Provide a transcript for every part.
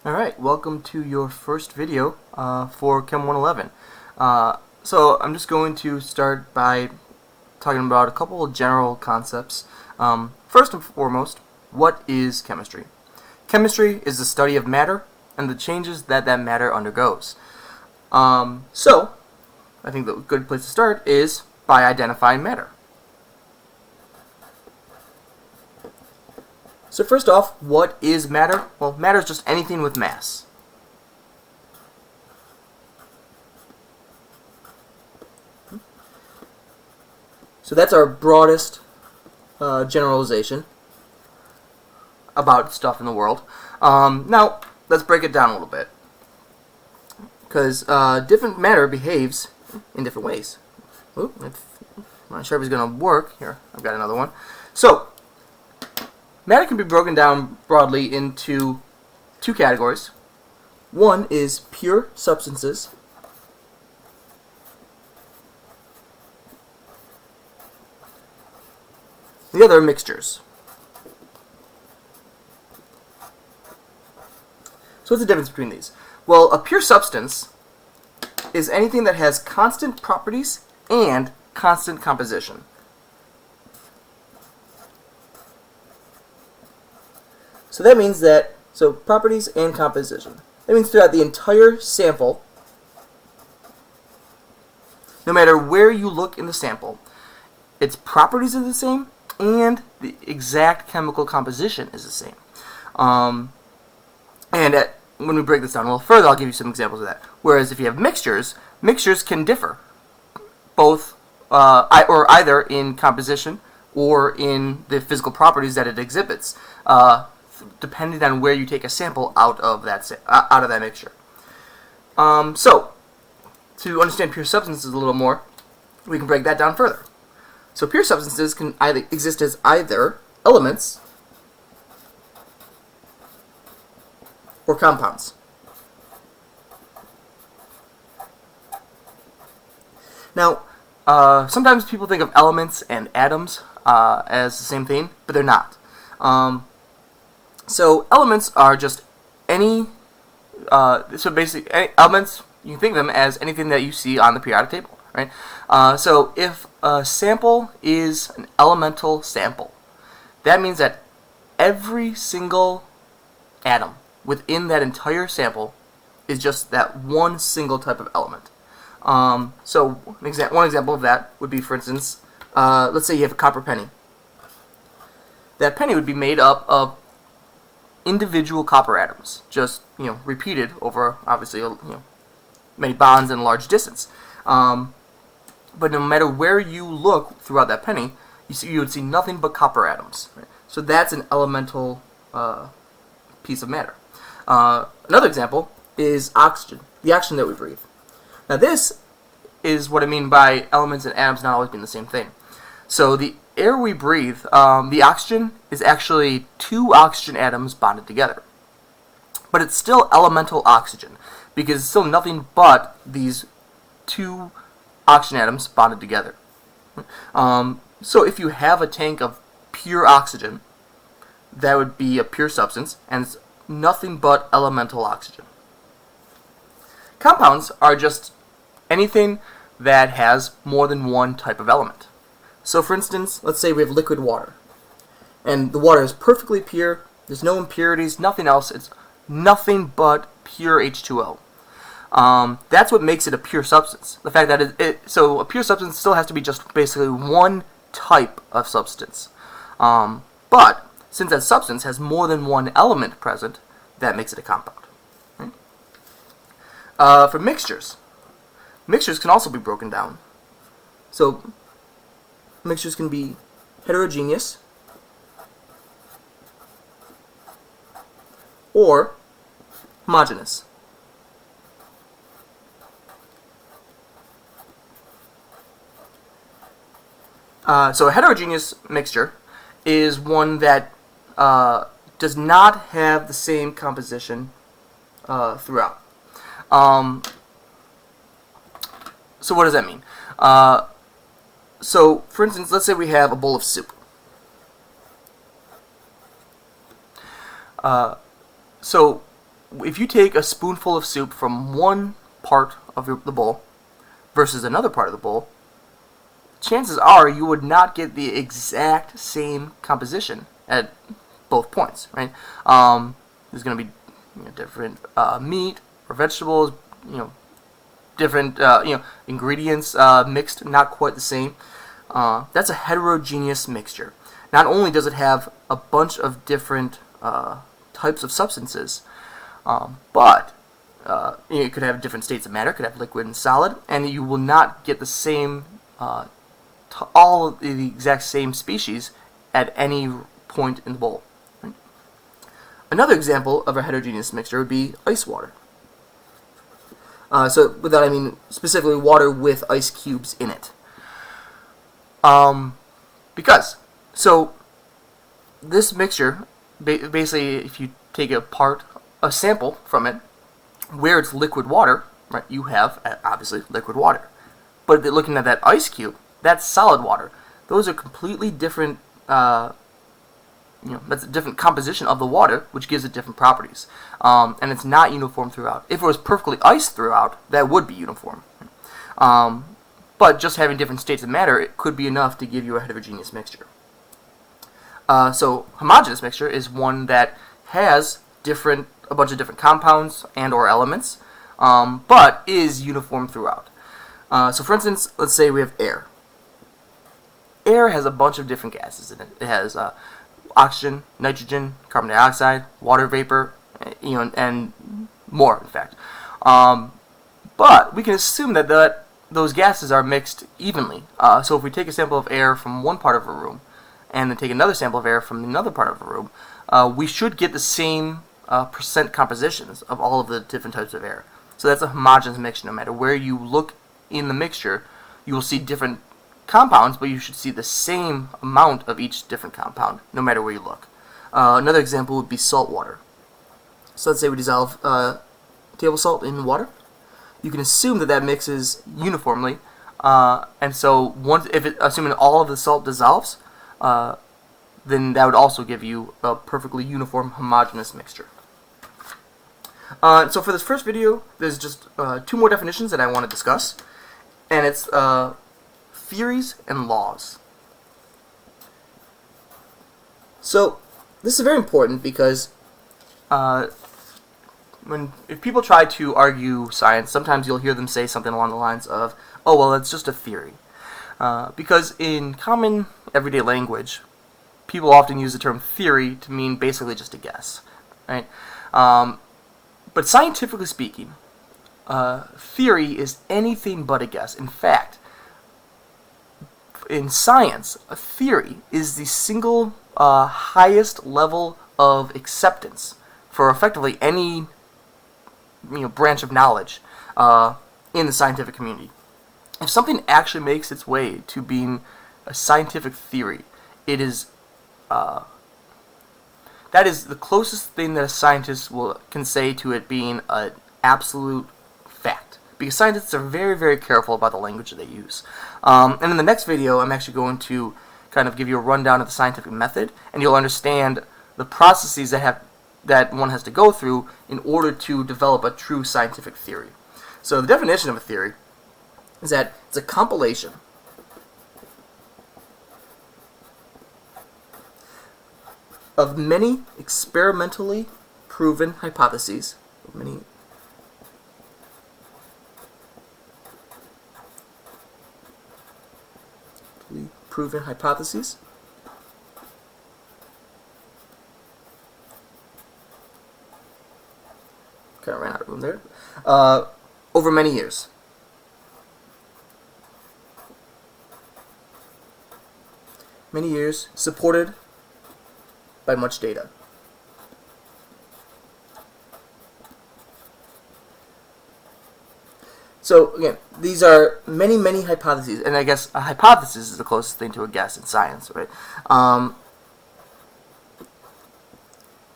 Alright, welcome to your first video for Chem 111. So I'm just going to start by talking about a couple of general concepts. First and foremost, what is chemistry? Chemistry is the study of matter and the changes that matter undergoes. So I think the good place to start is by identifying matter. So first off, what is matter? Well, matter is just anything with mass. So that's our broadest generalization about stuff in the world. Now, let's break it down a little bit. Because different matter behaves in different ways. Ooh, I'm not sure if it's going to work. Here, I've got another one. So, matter can be broken down broadly into two categories. One is pure substances. The other are mixtures. So what's the difference between these? Well, a pure substance is anything that has constant properties and constant composition. So that means that, properties and composition. That means throughout the entire sample, no matter where you look in the sample, its properties are the same and the exact chemical composition is the same. When we break this down a little further, I'll give you some examples of that. Whereas if you have mixtures, mixtures can differ, both or either in composition or in the physical properties that it exhibits, depending on where you take a sample out of that mixture. So, to understand pure substances a little more, we can break that down further. So pure substances can either exist as either elements or compounds. Now, sometimes people think of elements and atoms as the same thing, but they're not. So elements are just any, elements, you can think of them as anything that you see on the periodic table, right? So if a sample is an elemental sample, that means that every single atom within that entire sample is just that one single type of element. So one example of that would be, for instance, let's say you have a copper penny. That penny would be made up of individual copper atoms, just repeated over obviously many bonds and a large distance. But no matter where you look throughout that penny, you would see nothing but copper atoms. Right? So that's an elemental piece of matter. Another example is oxygen, the oxygen that we breathe. Now this is what I mean by elements and atoms not always being the same thing. So the air we breathe, the oxygen is actually two oxygen atoms bonded together. But it's still elemental oxygen, because it's still nothing but these two oxygen atoms bonded together. So if you have a tank of pure oxygen, that would be a pure substance, and it's nothing but elemental oxygen. Compounds are just anything that has more than one type of element. So for instance, let's say we have liquid water, and the water is perfectly pure, there's no impurities, nothing else, it's nothing but pure H2O. That's what makes it a pure substance. The fact that so a pure substance still has to be just basically one type of substance. But since that substance has more than one element present, that makes it a compound. Right? For mixtures can also be broken down. So mixtures can be heterogeneous or homogeneous. So a heterogeneous mixture is one that does not have the same composition throughout. So what does that mean? So for instance, let's say we have a bowl of soup. So if you take a spoonful of soup from one part of the bowl versus another part of the bowl, chances are you would not get the exact same composition at both points, right? There's going to be different meat or vegetables, different ingredients mixed, not quite the same. That's a heterogeneous mixture. Not only does it have a bunch of different types of substances, but it could have different states of matter. It could have liquid and solid, and you will not get the same, all of the exact same species at any point in the bowl. Right? Another example of a heterogeneous mixture would be ice water. So with that I mean specifically water with ice cubes in it. Because this mixture, basically, if you take a sample from it, where it's liquid water, right, you have obviously liquid water. But looking at that ice cube, that's solid water. Those are completely different. That's a different composition of the water, which gives it different properties. And it's not uniform throughout. If it was perfectly iced throughout, that would be uniform. But just having different states of matter, it could be enough to give you a heterogeneous mixture. So homogeneous mixture is one that has a bunch of different compounds and or elements, but is uniform throughout. So for instance, let's say we have air. Air has a bunch of different gases in it. It has oxygen, nitrogen, carbon dioxide, water vapor, and more, in fact. But we can assume that those gases are mixed evenly. So if we take a sample of air from one part of a room and then take another sample of air from another part of a room, we should get the same percent compositions of all of the different types of air. So that's a homogeneous mixture. No matter where you look in the mixture, you will see different compounds, but you should see the same amount of each different compound, no matter where you look. Another example would be salt water. So let's say we dissolve table salt in water. You can assume that mixes uniformly, and so assuming all of the salt dissolves, then that would also give you a perfectly uniform homogeneous mixture. So for this first video, there's just two more definitions that I want to discuss, and it's theories and laws. So this is very important because if people try to argue science, sometimes you'll hear them say something along the lines of, "Oh, well, it's just a theory," because in common everyday language, people often use the term theory to mean basically just a guess, right? But scientifically speaking, theory is anything but a guess. In fact, in science, a theory is the single highest level of acceptance for effectively any branch of knowledge in the scientific community. If something actually makes its way to being a scientific theory, it is that is the closest thing that a scientist can say to it being an absolute fact. Because scientists are very, very careful about the language that they use. And in the next video, I'm actually going to kind of give you a rundown of the scientific method, and you'll understand the processes that one has to go through in order to develop a true scientific theory. So the definition of a theory is that it's a compilation of many experimentally proven hypotheses, kind of ran out of room there, over many years. Many years, supported by much data. So again, these are many, many hypotheses, and I guess a hypothesis is the closest thing to a guess in science, right?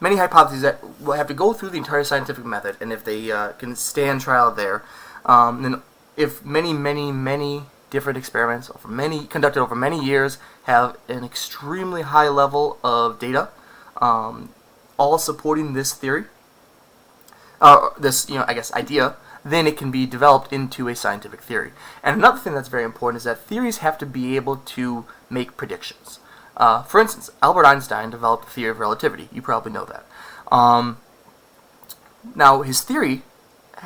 Many hypotheses that will have to go through the entire scientific method, and if they can stand trial there, then if many, many, many different experiments conducted over many years have an extremely high level of data, all supporting this theory, this, I guess, idea, then it can be developed into a scientific theory. And another thing that's very important is that theories have to be able to make predictions. For instance, Albert Einstein developed the theory of relativity. You probably know that. Now, his theory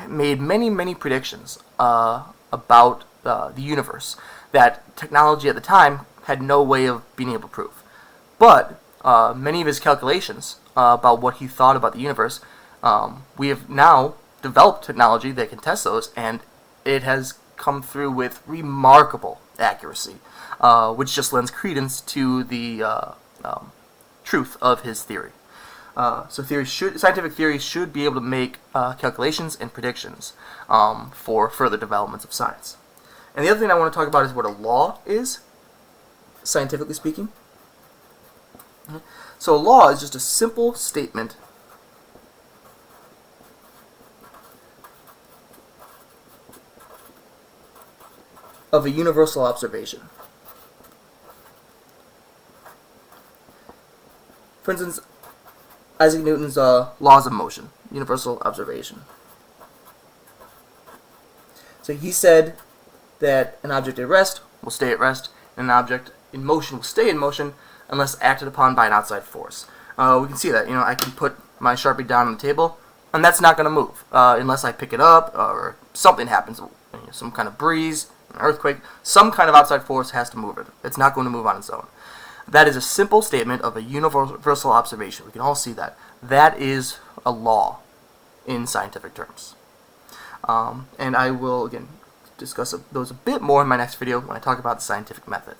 made many, many predictions about the universe that technology at the time had no way of being able to prove. But many of his calculations about what he thought about the universe, we have now developed technology that can test those, and it has come through with remarkable accuracy, which just lends credence to the truth of his theory. So scientific theories should be able to make calculations and predictions for further developments of science. And the other thing I want to talk about is what a law is, scientifically speaking. So a law is just a simple statement of a universal observation. For instance, Isaac Newton's laws of motion, universal observation. So he said that an object at rest will stay at rest, and an object in motion will stay in motion unless acted upon by an outside force. We can see that. I can put my Sharpie down on the table, and that's not going to move unless I pick it up or something happens, some kind of breeze, an earthquake, some kind of outside force has to move it. It's not going to move on its own. That is a simple statement of a universal observation. We can all see that. That is a law in scientific terms. And I will, again, discuss those a bit more in my next video when I talk about the scientific method.